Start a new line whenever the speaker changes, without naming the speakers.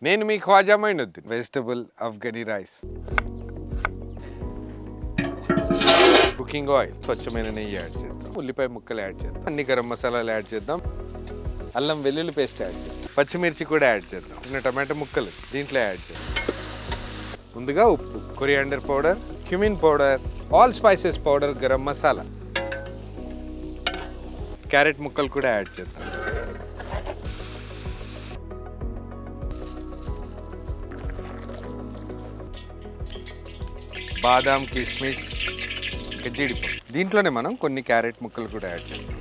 నేను మీ Khwaja Moinuddin. Vegetable Afghani rice, cooking oil, స్వచ్ఛమైన నెయ్యి యాడ్ చేద్దాం, ఉల్లిపాయ ముక్కలు యాడ్ చేద్దాం, అన్ని గరం మసాలాలు యాడ్ చేద్దాం, అల్లం వెల్లుల్లి పేస్ట్ యాడ్ చేద్దాం, పచ్చిమిర్చి కూడా యాడ్ చేద్దాం, టమాటో ముక్కలు దీంట్లో యాడ్ చేద్దాం. ముందుగా ఉప్పు, coriander powder, cumin powder, all spices powder, garam masala, carrot ముక్కలు కూడా యాడ్ చేద్దాం. బాదాం, కిస్మిస్, జీడిపప్పు. దీంట్లోనే మనం కొన్ని క్యారెట్ ముక్కలు కూడా యాడ్ చేద్దాం.